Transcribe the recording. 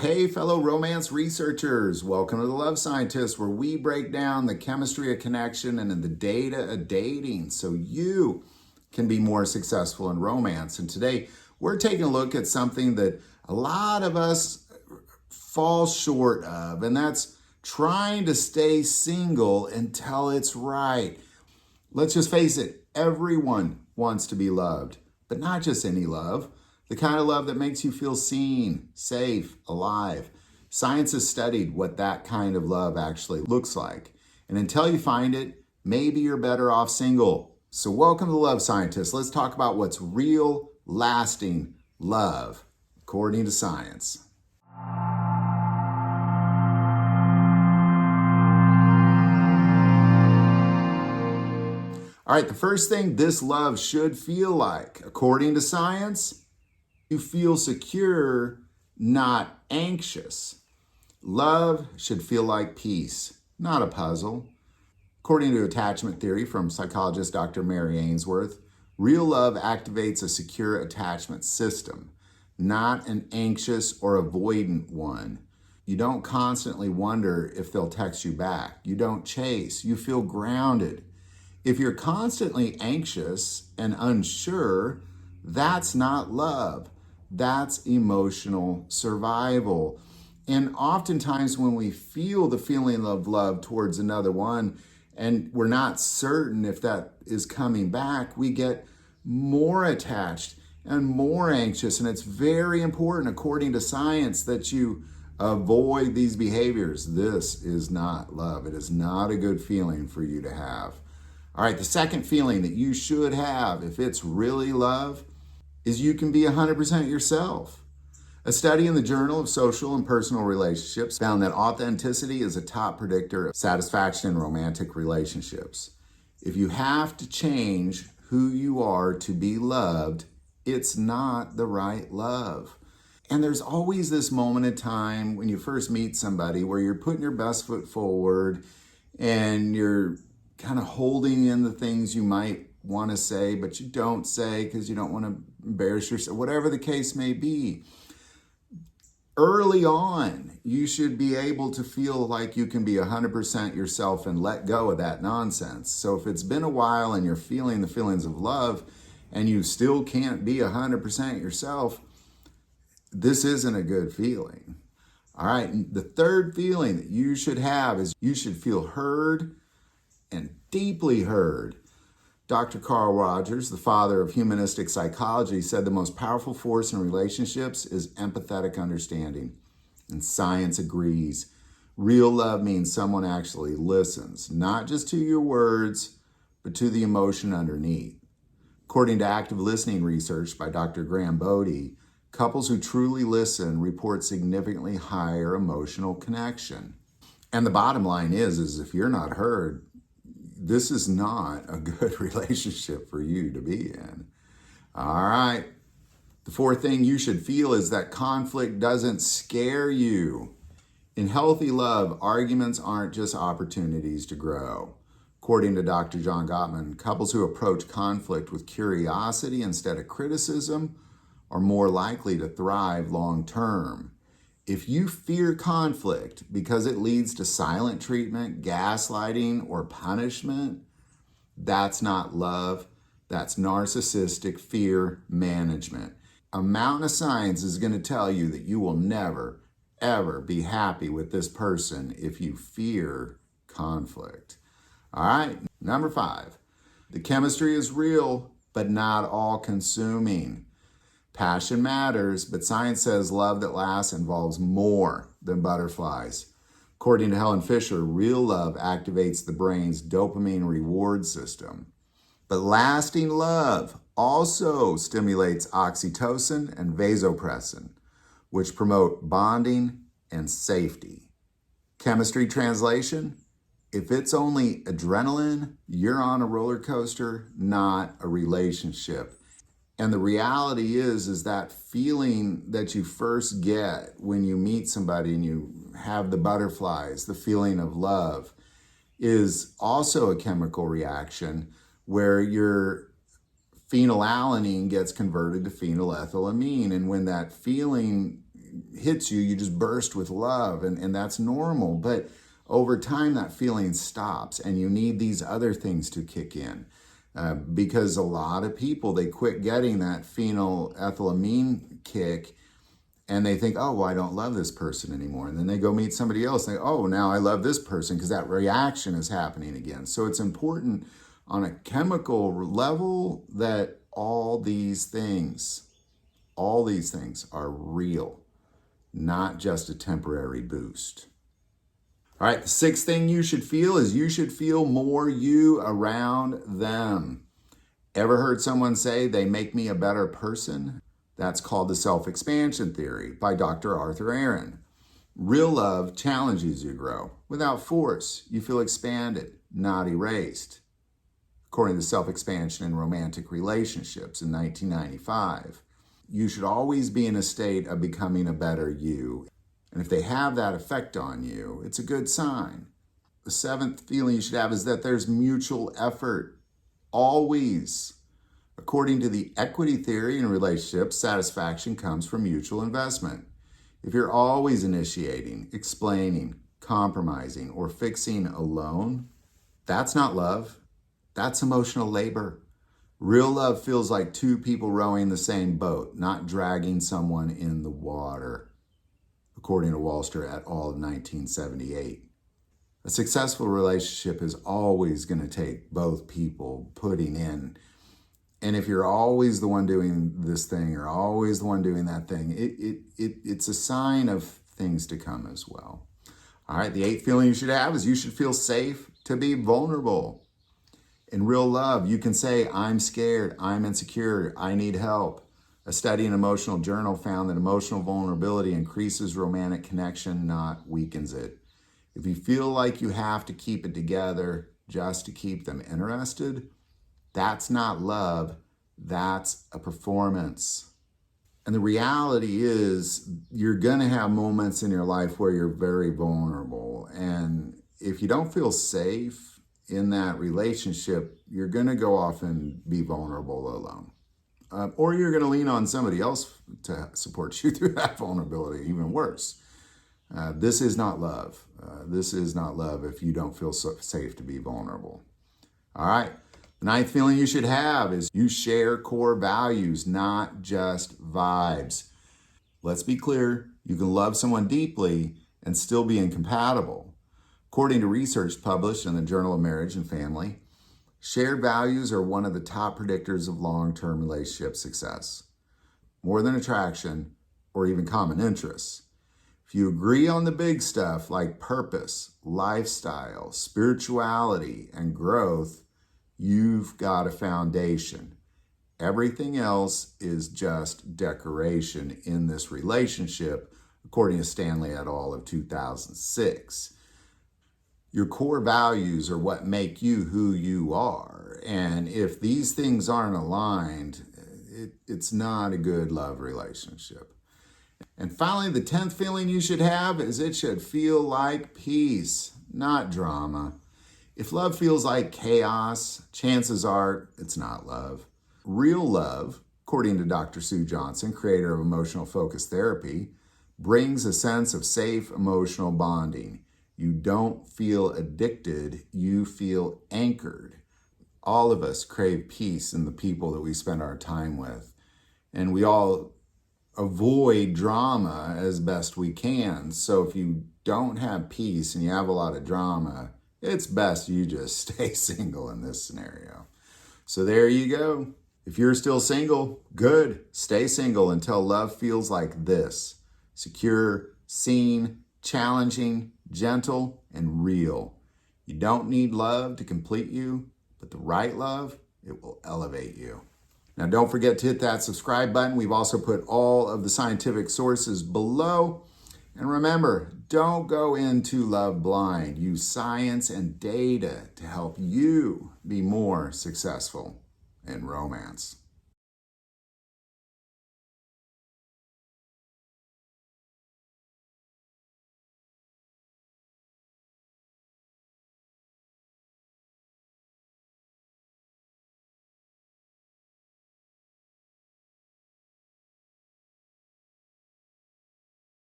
Hey, fellow romance researchers, welcome to the Love Scientist, where we break down the chemistry of connection and the data of dating so you can be more successful in romance. And today we're taking a look at something that a lot of us fall short of, and that's trying to stay single until it's right. Let's just face it, everyone wants to be loved, but not just any love. The kind of love that makes you feel seen, safe, alive. Science has studied what that kind of love actually looks like. And until you find it, maybe you're better off single. So welcome to the Love Scientist. Let's talk about what's real, lasting love, according to science. All right, the first thing this love should feel like, according to science, you feel secure, not anxious. Love should feel like peace, not a puzzle. According to attachment theory from psychologist Dr. Ainsworth, real love activates a secure attachment system, not an anxious or avoidant one. You don't constantly wonder if they'll text you back. You don't chase. You feel grounded. If you're constantly anxious and unsure, that's not love. That's emotional survival. And oftentimes when we feel the feeling of love towards another one and we're not certain if that is coming back, we get more attached and more anxious. And it's very important, according to science, that you avoid these behaviors. This is not love. It is not a good feeling for you to have. All right, the second feeling that you should have, if it's really love, is you can be 100% yourself. A study in the Journal of Social and Personal Relationships found that authenticity is a top predictor of satisfaction in romantic relationships. If you have to change who you are to be loved, it's not the right love. And there's always this moment in time when you first meet somebody where you're putting your best foot forward and you're kind of holding in the things you might want to say, but you don't say because you don't want to embarrass yourself, whatever the case may be. Early on, you should be able to feel like you can be 100% yourself and let go of that nonsense. So if it's been a while and you're feeling the feelings of love and you still can't be 100% yourself, this isn't a good feeling. All right, and the third feeling that you should have is you should feel heard and deeply heard. Dr. Carl Rogers, the father of humanistic psychology, said the most powerful force in relationships is empathetic understanding. And science agrees. Real love means someone actually listens, not just to your words, but to the emotion underneath. According to active listening research by Dr. Bodie, couples who truly listen report significantly higher emotional connection. And the bottom line is if you're not heard, this is not a good relationship for you to be in. All right. The fourth thing you should feel is that conflict doesn't scare you. In healthy love, arguments aren't just opportunities to grow. According to Dr. Gottman, couples who approach conflict with curiosity instead of criticism are more likely to thrive long term. If you fear conflict because it leads to silent treatment, gaslighting, or punishment, that's not love. That's narcissistic fear management. A mountain of science is going to tell you that you will never, ever be happy with this person if you fear conflict. All right, number 5. The chemistry is real, but not all-consuming. Passion matters, but science says love that lasts involves more than butterflies. According to Helen Fisher, real love activates the brain's dopamine reward system. But lasting love also stimulates oxytocin and vasopressin, which promote bonding and safety. Chemistry translation: if it's only adrenaline, you're on a roller coaster, not a relationship. And the reality is that feeling that you first get when you meet somebody and you have the butterflies, the feeling of love, is also a chemical reaction where your phenylalanine gets converted to phenylethylamine. And when that feeling hits you, you just burst with love, and that's normal. But over time, that feeling stops, and you need these other things to kick in. Because a lot of people, they quit getting that phenylethylamine kick, and they think, oh, well, I don't love this person anymore. And then they go meet somebody else, and they, oh, now I love this person, because that reaction is happening again. So it's important on a chemical level that all these things are real, not just a temporary boost. All right, the sixth thing you should feel is you should feel more you around them. Ever heard someone say they make me a better person? That's called the Selfexpansion theory by Dr. Aron. Real love challenges you to grow. Without force, you feel expanded, not erased. According to Selfexpansion in Romantic Relationships in 1995. You should always be in a state of becoming a better you. And if they have that effect on you, it's a good sign. The seventh feeling you should have is that there's mutual effort. Always. According to the equity theory in relationships, satisfaction comes from mutual investment. If you're always initiating, explaining, compromising, or fixing alone, that's not love. That's emotional labor. Real love feels like two people rowing the same boat, not dragging someone in the water, according to Walster et al. 1978. A successful relationship is always going to take both people putting in. And if you're always the one doing this thing or always the one doing that thing, it's a sign of things to come as well. All right, the eighth feeling you should have is you should feel safe to be vulnerable. In real love, you can say, I'm scared, I'm insecure, I need help. A study in Emotional Journal found that emotional vulnerability increases romantic connection, not weakens it. If you feel like you have to keep it together just to keep them interested, that's not love, that's a performance. And the reality is you're gonna have moments in your life where you're very vulnerable. And if you don't feel safe in that relationship, you're gonna go off and be vulnerable alone. Or you're gonna lean on somebody else to support you through that vulnerability, even worse. This is not love. This is not love if you don't feel so safe to be vulnerable. All right. The ninth feeling you should have is you share core values, not just vibes. Let's be clear, you can love someone deeply and still be incompatible. According to research published in the Journal of Marriage and Family, shared values are one of the top predictors of long-term relationship success, more than attraction or even common interests. If you agree on the big stuff like purpose, lifestyle, spirituality, and growth, you've got a foundation. Everything else is just decoration in this relationship, according to Stanley et al. Of 2006. Your core values are what make you who you are. And if these things aren't aligned, it's not a good love relationship. And finally, the 10th feeling you should have is it should feel like peace, not drama. If love feels like chaos, chances are it's not love. Real love, according to Dr. Sue Johnson, creator of emotional focused therapy, brings a sense of safe emotional bonding. You don't feel addicted, you feel anchored. All of us crave peace in the people that we spend our time with. And we all avoid drama as best we can. So if you don't have peace and you have a lot of drama, it's best you just stay single in this scenario. So there you go. If you're still single, good. Stay single until love feels like this. Secure, seen, challenging, gentle, and real. You don't need love to complete you, but the right love, it will elevate you. Now, don't forget to hit that subscribe button. We've also put all of the scientific sources below. And remember, don't go into love blind. Use science and data to help you be more successful in romance.